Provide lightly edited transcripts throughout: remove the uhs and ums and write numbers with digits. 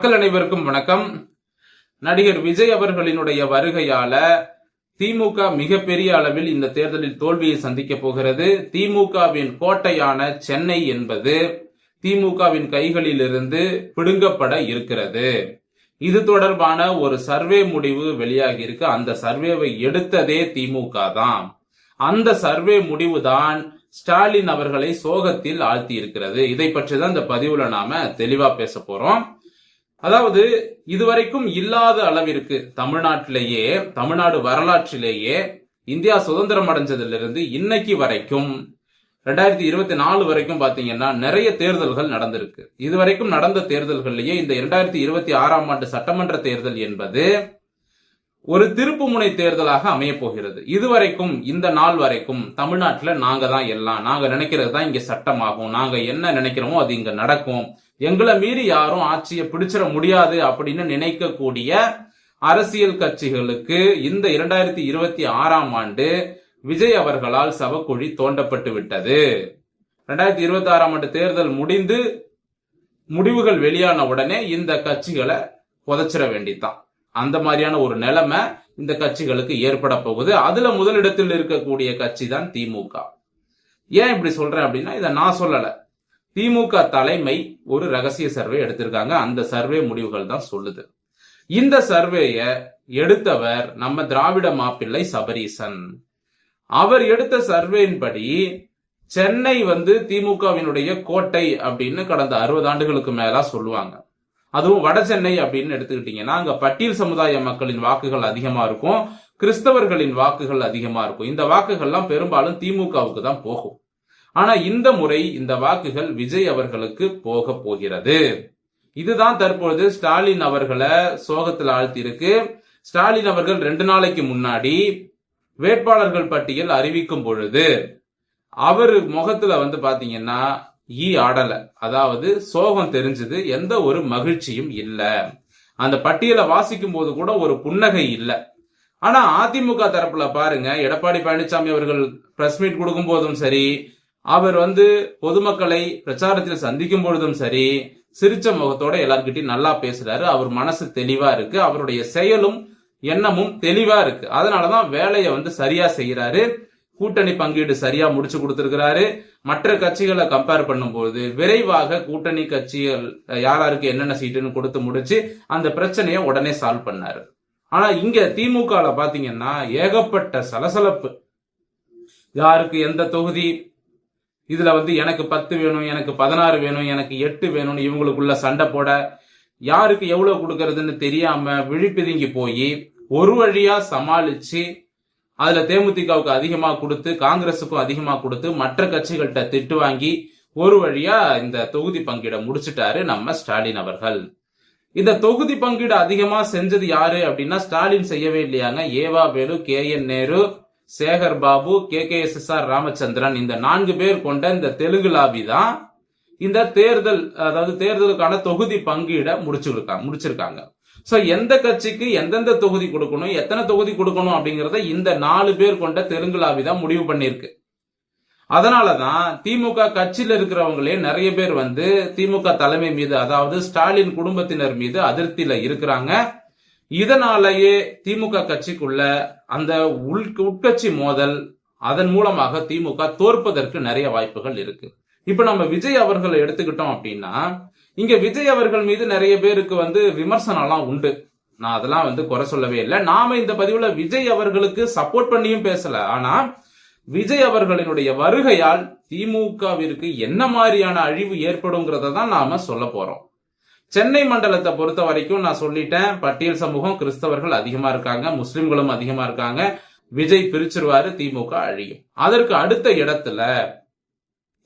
மக்கள் அனைவருக்கும் வணக்கம். நடிகர் விஜய் அவர்களினுடைய வருகையால திமுக மிகப்பெரிய அளவில் இந்த தேர்தலில் தோல்வியை சந்திக்க போகிறது. திமுகவின் கோட்டையான சென்னை என்பது திமுகவின் கைகளில் இருந்து பிடுங்கப்பட இருக்கிறது. இது தொடர்பான ஒரு சர்வே முடிவு வெளியாகி இருக்கு. அந்த சர்வேவை எடுத்ததே திமுக தான். அந்த சர்வே முடிவு தான் ஸ்டாலின் அவர்களை சோகத்தில் ஆழ்த்தி இருக்கிறது. இதை பற்றி தான் இந்த பதிவுல நாம தெளிவா பேச போறோம். அதாவது இதுவரைக்கும் இல்லாத அளவிற்கு தமிழ்நாடு வரலாற்றிலேயே இந்தியா சுதந்திரம் அடைஞ்சதிலிருந்து இன்னைக்கு வரைக்கும் 2024 வரைக்கும் பாத்தீங்கன்னா நிறைய தேர்தல்கள் நடந்திருக்கு. இதுவரைக்கும் நடந்த தேர்தல்கள்லயே இந்த 2026 ஆண்டு சட்டமன்ற தேர்தல் என்பது ஒரு திருப்பு முனை தேர்தலாக அமைய போகிறது. இதுவரைக்கும் இந்த நாள் வரைக்கும் தமிழ்நாட்டுல நாங்க தான் எல்லாம், நாங்க நினைக்கிறது தான் இங்க சட்டமாகும், நாங்க என்ன நினைக்கிறோமோ அது இங்க நடக்கும், எங்களை மீறி யாரும் ஆட்சியை பிடிச்சிட முடியாது அப்படின்னு நினைக்கக்கூடிய அரசியல் கட்சிகளுக்கு இந்த 2026 ஆண்டு விஜய் அவர்களால் சவக்குழி தோண்டப்பட்டு விட்டது. 2026 ஆண்டு தேர்தல் முடிந்து முடிவுகள் வெளியான உடனே இந்த கட்சிகளை புதைச்சிட வேண்டித்தான். அந்த மாதிரியான ஒரு நிலைமை இந்த கட்சிகளுக்கு ஏற்பட போகுது. அதுல முதலிடத்தில் இருக்கக்கூடிய கட்சி தான் திமுக. ஏன் இப்படி சொல்றேன் அப்படின்னா, இதை நான் சொல்லல, திமுக தலைமை ஒரு ரகசிய சர்வே எடுத்திருக்காங்க. அந்த சர்வே முடிவுகள் தான் சொல்லுது. இந்த சர்வேய எடுத்தவர் நம்ம திராவிட மாப்பிள்ளை சபரீசன். அவர் எடுத்த சர்வேயின்படி சென்னை திமுகவினுடைய கோட்டை அப்படின்னு கடந்த 60 ஆண்டுகளுக்கு மேலா சொல்லுவாங்க. அதுவும் வட சென்னை அப்படின்னு எடுத்துக்கிட்டீங்கன்னா அங்க பட்டியல் சமுதாய மக்களின் வாக்குகள் அதிகமா இருக்கும், கிறிஸ்தவர்களின் வாக்குகள் அதிகமா இருக்கும். இந்த வாக்குகள்லாம் பெரும்பாலும் திமுகவுக்கு தான் போகும். ஆனா இந்த முறை இந்த வாக்குகள் விஜய் அவர்களுக்கு போக போகிறது. இதுதான் தற்பொழுது ஸ்டாலின் அவர்களை சோகத்தில் ஆழ்த்தி இருக்கு. ஸ்டாலின் அவர்கள் 2 நாளைக்கு முன்னாடி வேட்பாளர்கள் பட்டியல் அறிவிக்கும் பொழுது அவர் முகத்துல பாத்தீங்கன்னா ஆடல, அதாவது சோகம் தெரிஞ்சது, எந்த ஒரு மகிழ்ச்சியும் இல்ல. அந்த பட்டியலை வாசிக்கும் போது கூட ஒரு புன்னகை இல்ல. ஆனா அதிமுக தரப்புல பாருங்க, எடப்பாடி பழனிசாமி அவர்கள் பிரஸ் மீட் கொடுக்கும் போதும் சரி, அவர் பொதுமக்களை பிரச்சாரத்தில் சந்திக்கும் பொழுதும் சரி, சிரிச்ச முகத்தோட எல்லார்கிட்டையும் நல்லா பேசுறாரு. அவர் மனசு தெளிவா இருக்கு, அவருடைய செயலும் எண்ணமும் தெளிவா இருக்கு. அதனாலதான் வேலையை சரியா செய்யறாரு. கூட்டணி பங்கீடு சரியா முடிச்சு கொடுத்திருக்கிறாரு. மற்ற கட்சிகளை கம்பேர் பண்ணும்போது விரைவாக கூட்டணி கட்சிகள் யாராருக்கு என்னென்ன சீட்டுன்னு கொடுத்து முடிச்சு அந்த பிரச்சனையை உடனே சால்வ் பண்ணாரு. ஆனா இங்க திமுக பாத்தீங்கன்னா ஏகப்பட்ட சலசலப்பு. யாருக்கு எந்த தொகுதி, இதுல எனக்கு 10 வேணும், எனக்கு 16 வேணும், எனக்கு 8 வேணும்னு இவங்களுக்குள்ள சண்டை போட, யாருக்கு எவ்வளவு கொடுக்கறதுன்னு தெரியாம விழிப்பிதுங்கி போய் ஒரு வழியா சமாளிச்சு அதுல தேமுதிகவுக்கு அதிகமா கொடுத்து, காங்கிரசுக்கும் அதிகமா கொடுத்து, மற்ற கட்சிகள்கிட்ட திட்டு வாங்கி ஒரு வழியா இந்த தொகுதி பங்கீட முடிச்சிட்டாரு நம்ம ஸ்டாலின் அவர்கள். இந்த தொகுதி பங்கீடு அதிகமா செஞ்சது யாரு அப்படின்னா ஸ்டாலின் செய்யவே இல்லையாங்க. ஏவா வேலு, KN நேரு, சேகர் பாபு, KKSSR ராமச்சந்திரன், இந்த 4 பேர் கொண்ட இந்த தெலுங்கு லாபி தான் இந்த தேர்தலுக்கான தொகுதி பங்கீட முடிச்சிருக்காங்க. சோ எந்த கட்சிக்கு எந்தெந்த தொகுதி கொடுக்கணும், எத்தனை தொகுதி கொடுக்கணும் அப்படிங்கறத இந்த 4 பேர் கொண்ட தெலுங்கு லாபி தான் முடிவு பண்ணிருக்கு. அதனாலதான் திமுக கட்சியில இருக்கிறவங்களே நிறைய பேர் திமுக தலைமை மீது, அதாவது ஸ்டாலின் குடும்பத்தினர் மீது அதிருப்தியில இருக்கிறாங்க. இதனாலேயே திமுக கட்சிக்குள்ள அந்த உட்கட்சி மோதல், அதன் மூலமாக திமுக தோற்பதற்கு நிறைய வாய்ப்புகள் இருக்கு. இப்ப நம்ம விஜய் அவர்களை எடுத்துக்கிட்டோம் அப்படின்னா, இங்க விஜய் அவர்கள் மீது நிறைய பேருக்கு விமர்சனம்லாம் உண்டு. நான் அதெல்லாம் குறை சொல்லவே இல்லை. நாம இந்த பதிவுல விஜய் அவர்களுக்கு சப்போர்ட் பண்ணியும் பேசல. ஆனா விஜய் அவர்களினுடைய வருகையால் திமுகவிற்கு என்ன மாதிரியான அழிவு ஏற்படுங்கிறத தான் நாம சொல்ல போறோம். சென்னை மண்டலத்தை பொறுத்த வரைக்கும் நான் சொல்லிட்டேன், பட்டியல் சமூகம், கிறிஸ்தவர்கள் அதிகமா இருக்காங்க, முஸ்லிம்களும் அதிகமா இருக்காங்க. விஜய் பிரிச்சிருவாரு, திமுக அழியும். அதற்கு அடுத்த இடத்துல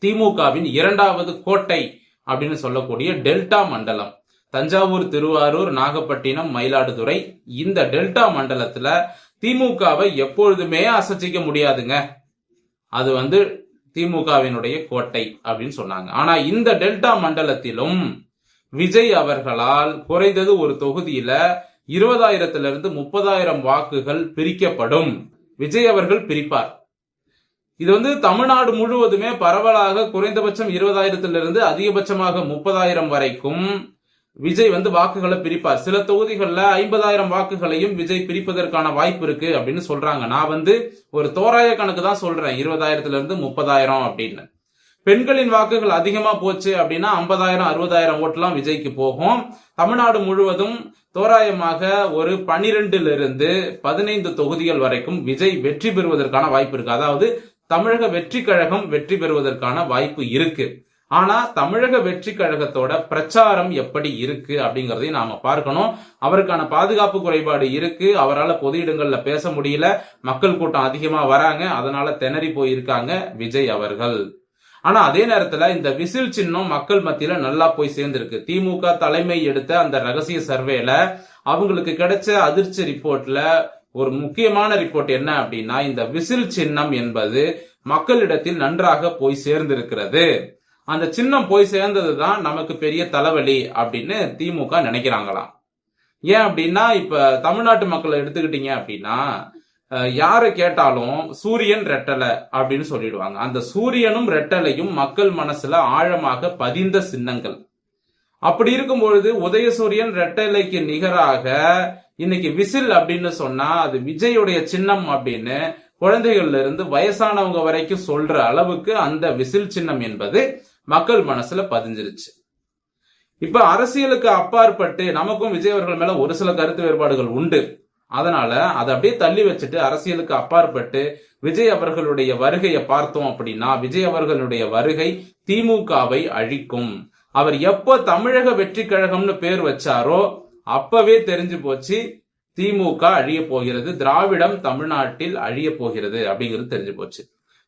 திமுகவின் 2வது கோட்டை அப்படின்னு சொல்லக்கூடிய டெல்டா மண்டலம், தஞ்சாவூர், திருவாரூர், நாகப்பட்டினம், மயிலாடுதுறை, இந்த டெல்டா மண்டலத்துல திமுகவை எப்பொழுதுமே அசைச்சிக்க முடியாதுங்க. அது திமுகவினுடைய கோட்டை அப்படின்னு சொன்னாங்க. ஆனா இந்த டெல்டா மண்டலத்திலும் விஜய் அவர்களால் குறைந்தது ஒரு தொகுதியில 20,000 30,000 வாக்குகள் பிரிக்கப்படும். விஜய் அவர்கள் பிரிப்பார். இது தமிழ்நாடு முழுவதுமே பரவலாக குறைந்தபட்சம் 20,000 அதிகபட்சமாக 30,000 வரைக்கும் விஜய் வந்து வாக்குகளை பிரிப்பார். சில தொகுதிகளில் 50,000 வாக்குகளையும் விஜய் பிரிப்பதற்கான வாய்ப்பு இருக்கு அப்படின்னு சொல்றாங்க. நான் வந்து ஒரு தோராய கணக்கு தான் சொல்றேன், 20,000 இருந்து 30,000 அப்படின்னு. பெண்களின் வாக்குகள் அதிகமா போச்சு அப்படின்னா 50,000 60,000 ஓட்டுலாம் விஜய்க்கு போகும். தமிழ்நாடு முழுவதும் தோராயமாக ஒரு 12 to 15 தொகுதிகள் வரைக்கும் விஜய் வெற்றி பெறுவதற்கான வாய்ப்பு இருக்கு. அதாவது தமிழக வெற்றி கழகம் வெற்றி பெறுவதற்கான வாய்ப்பு இருக்கு. ஆனா தமிழக வெற்றி கழகத்தோட பிரச்சாரம் எப்படி இருக்கு அப்படிங்கறதையும் நாம பார்க்கணும். அவருக்கான பாதுகாப்பு குறைபாடு இருக்கு. அவரால் பொது இடங்கள்ல பேச முடியல, மக்கள் கூட்டம் அதிகமா வராங்க, அதனால திணறி போயிருக்காங்க விஜய் அவர்கள். ஆனா அதே நேரத்துல இந்த விசில் சின்னம் மக்கள் மத்தியில நல்லா போய் சேர்ந்திருக்கு. திமுக தலைமை எடுத்த அந்த ரகசிய சர்வேல அவங்களுக்கு கிடைச்ச அதிர்ச்சி ரிப்போர்ட்ல ஒரு முக்கியமான ரிப்போர்ட் என்ன அப்படின்னா, இந்த விசில் சின்னம் என்பது மக்களிடத்தில் நன்றாக போய் சேர்ந்திருக்கிறது. அந்த சின்னம் போய் சேர்ந்ததுதான் நமக்கு பெரிய தலைவலி அப்படின்னு திமுக நினைக்கிறாங்களாம். ஏன் அப்படின்னா, இப்ப தமிழ்நாட்டு மக்களை எடுத்துக்கிட்டீங்க அப்படின்னா, யாரை கேட்டாலும் சூரியன் ரெட்டலை அப்படின்னு சொல்லிடுவாங்க. அந்த சூரியனும் ரெட்டலையும் மக்கள் மனசுல ஆழமாக பதிந்த சின்னங்கள். அப்படி இருக்கும் பொழுது உதயசூரியன் ரெட்டலைக்கு நிகராக இன்னைக்கு விசில் அப்படின்னு சொன்னா அது விஜயுடைய சின்னம் அப்படின்னு குழந்தைகள்ல இருந்து வயசானவங்க வரைக்கும் சொல்ற அளவுக்கு அந்த விசில் சின்னம் என்பது மக்கள் மனசுல பதிஞ்சிருச்சு. இப்ப அரசியலுக்கு அப்பாற்பட்டு நமக்கும் விஜய் அவர்கள் மேல ஒரு சில கருத்து வேறுபாடுகள் உண்டு. அதனால அதை அப்படியே தள்ளி வச்சுட்டு அரசியலுக்கு அப்பாற்பட்டு விஜய் அவர்களுடைய வருகையை பார்த்தோம் அப்படின்னா, விஜய் அவர்களுடைய வருகை திமுகவை அழிக்கும். அவர் எப்போ தமிழக வெற்றி கழகம்னு பேர் வச்சாரோ அப்பவே தெரிஞ்சு போச்சு திமுக அழிய போகிறது, திராவிடம் தமிழ்நாட்டில் அழிய போகிறது அப்படிங்கிறது தெரிஞ்சு போச்சு.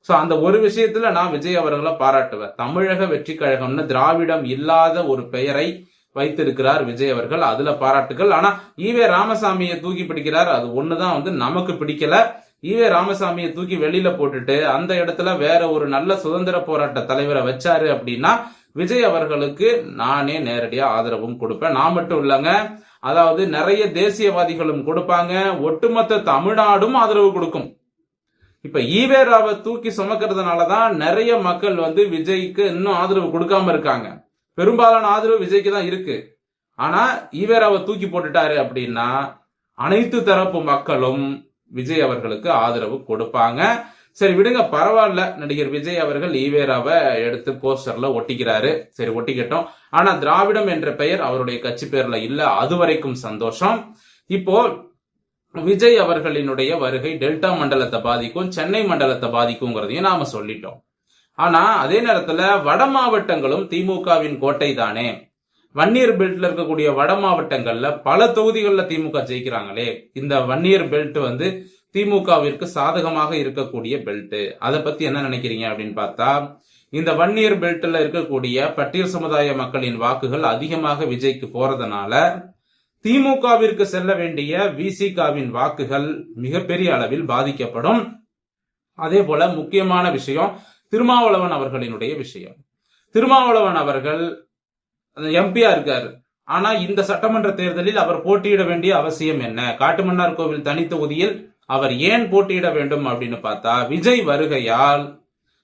சோ அந்த ஒரு விஷயத்துல நான் விஜய் அவர்களை பாராட்டுவேன். தமிழக வெற்றி கழகம்னு திராவிடம் இல்லாத ஒரு பெயரை வைத்திருக்கிறார் விஜய் அவர்கள், அதுல பாராட்டுகள். ஆனா ஈவே ராமசாமியை தூக்கி பிடிக்கிறார், அது ஒண்ணுதான் வந்து நமக்கு பிடிக்கல. ஈவே ராமசாமியை தூக்கி வெளியில போட்டுட்டு அந்த இடத்துல வேற ஒரு நல்ல சுதந்திர போராட்ட தலைவரை வச்சாரு அப்படின்னா விஜய் அவர்களுக்கு நானே நேரடியா ஆதரவும் கொடுப்பேன். நான் மட்டும் இல்லைங்க, அதாவது நிறைய தேசியவாதிகளும் கொடுப்பாங்க, ஒட்டுமொத்த தமிழ்நாடும் ஆதரவு கொடுக்கும். இப்ப ஈவே ராவை தூக்கி சுமக்கிறதுனாலதான் நிறைய மக்கள் வந்து விஜய்க்கு இன்னும் ஆதரவு கொடுக்காம இருக்காங்க. பெரும்பாலான ஆதரவு விஜய்க்கு தான் இருக்கு. ஆனா ஈவே ராவை தூக்கி போட்டுட்டாரு அப்படின்னா அனைத்து தரப்பு மக்களும் விஜய் அவர்களுக்கு ஆதரவு கொடுப்பாங்க. சரி விடுங்க, பரவாயில்ல, நடிகர் விஜய் அவர்கள் ஈவே ராவை எடுத்து போஸ்டர்ல ஒட்டிக்கிறாரு, சரி ஒட்டிக்கட்டும். ஆனா திராவிடம் என்ற பெயர் அவருடைய கட்சி பேர்ல இல்ல, அது வரைக்கும் சந்தோஷம். இப்போ விஜய் அவர்களினுடைய வருகை டெல்டா மண்டலத்தை பாதிக்கும், சென்னை மண்டலத்தை பாதிக்கும்ங்கிறதையும் நாம சொல்லிட்டோம். ஆனா அதே நேரத்துல வட மாவட்டங்களும் திமுகவின் கோட்டை தானே. வன்னியர் பெல்ட்ல இருக்கக்கூடிய வட மாவட்டங்கள்ல பல தொகுதிகள்ல திமுக ஜெயிக்கிறாங்களே. இந்த வன்னியர் பெல்ட் வந்து திமுகவிற்கு சாதகமாக இருக்கக்கூடிய பெல்ட். அதை பத்தி என்ன நினைக்கிறீங்க அப்படின்னு பார்த்தா, இந்த வன்னியர் பெல்ட்ல இருக்கக்கூடிய பட்டியல் சமுதாய மக்களின் வாக்குகள் அதிகமாக விஜய்க்கு போறதுனால திமுகவிற்கு செல்ல வேண்டிய விசிகாவின் வாக்குகள் மிகப்பெரிய அளவில் பாதிக்கப்படும். அதே போல முக்கியமான விஷயம் திருமாவளவன் அவர்களினுடைய விஷயம். திருமாவளவன் அவர்கள் எம்பியா இருக்காரு. ஆனா இந்த சட்டமன்ற தேர்தலில் அவர் போட்டியிட வேண்டிய அவசியம் என்ன? காட்டுமன்னார் கோவில் தனி தொகுதியில் அவர் ஏன் போட்டியிட வேண்டும் அப்படின்னு பார்த்தா, விஜய் வருகையால்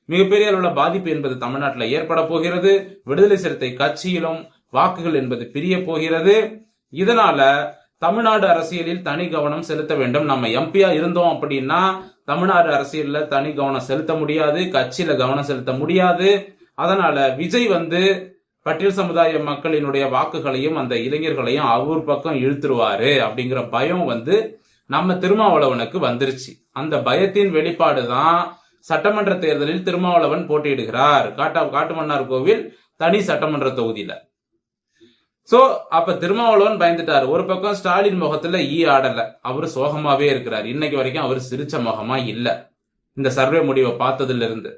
மிகப்பெரிய அளவுல பாதிப்பு என்பது தமிழ்நாட்டில் ஏற்பட போகிறது. விடுதலை சிறுத்தை கட்சியிலும் வாக்குகள் என்பது பிரிய போகிறது. இதனால தமிழ்நாடு அரசியலில் தனி கவனம் செலுத்த வேண்டும். நம்ம எம்பியா இருந்தோம் அப்படின்னா தமிழ்நாடு அரசியல்ல தனி கவனம் செலுத்த முடியாது, கட்சியில கவனம் செலுத்த முடியாது. அதனால விஜய் வந்து பட்டியல் சமுதாய மக்களினுடைய வாக்குகளையும் அந்த இளைஞர்களையும் அவர் பக்கம் இழுத்துருவாரு அப்படிங்கிற பயம் வந்து நம்ம திருமாவளவனுக்கு வந்துருச்சு. அந்த பயத்தின் வெளிப்பாடுதான் சட்டமன்ற தேர்தலில் திருமாவளவன் போட்டியிடுகிறார் காட்டுமன்னார் கோவில் தனி சட்டமன்ற தொகுதியில. சோ அப்ப திருமாவளவன் பயந்துட்டாரு. ஒரு பக்கம் ஸ்டாலின் முகத்துல ஆடல, அவரு சோகமாவே இருக்கிறார். இன்னைக்கு வரைக்கும் அவர் சிரிச்ச முகமா இல்ல இந்த சர்வே முடிவை பார்த்ததுல இருந்து.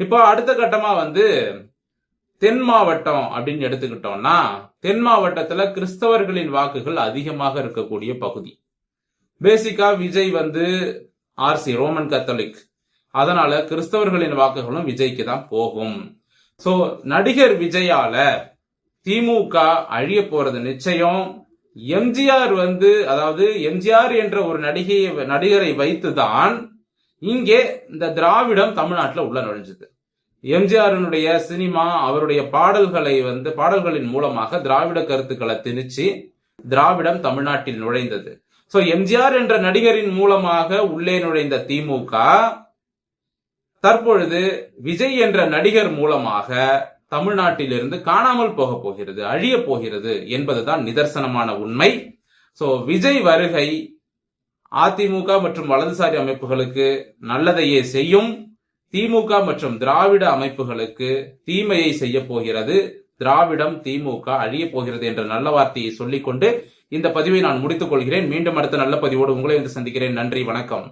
இப்போ அடுத்த கட்டமா வந்து தென் மாவட்டம் அப்படின்னு எடுத்துக்கிட்டோம்னா, தென் மாவட்டத்துல கிறிஸ்தவர்களின் வாக்குகள் அதிகமாக இருக்கக்கூடிய பகுதி. பேசிக்கா விஜய் வந்து ஆர்சி ரோமன் கத்தோலிக், அதனால கிறிஸ்தவர்களின் வாக்குகளும் விஜய்க்கு தான் போகும். சோ நடிகர் விஜயால திமுக அழிய போறது நிச்சயம். எம்ஜிஆர் வந்து, அதாவது எம்ஜிஆர் என்ற ஒரு நடிகரை வைத்துதான் இங்கே இந்த திராவிடம் தமிழ்நாட்டில் உள்ள நுழைஞ்சது. எம்ஜிஆரினுடைய சினிமா, அவருடைய பாடல்களின் மூலமாக திராவிட கருத்துக்களை திணிச்சு திராவிடம் தமிழ்நாட்டில் நுழைந்தது. சோ எம்ஜிஆர் என்ற நடிகரின் மூலமாக உள்ளே நுழைந்த திமுக தற்பொழுது விஜய் என்ற நடிகர் மூலமாக தமிழ்நாட்டிலிருந்து காணாமல் போக போகிறது, அழிய போகிறது என்பதுதான் நிதர்சனமான உண்மை. சோ விஜய் வருகை அதிமுக மற்றும் வலதுசாரி அமைப்புகளுக்கு நல்லதையே செய்யும், திமுக மற்றும் திராவிட அமைப்புகளுக்கு தீமையை செய்ய போகிறது. திராவிடம், திமுக அழிய போகிறது என்ற நல்ல வார்த்தையை சொல்லிக்கொண்டு இந்த பதிவை நான் முடித்துக் கொள்கிறேன். மீண்டும் அடுத்த நல்ல பதிவோடு உங்களை வந்து சந்திக்கிறேன். நன்றி, வணக்கம்.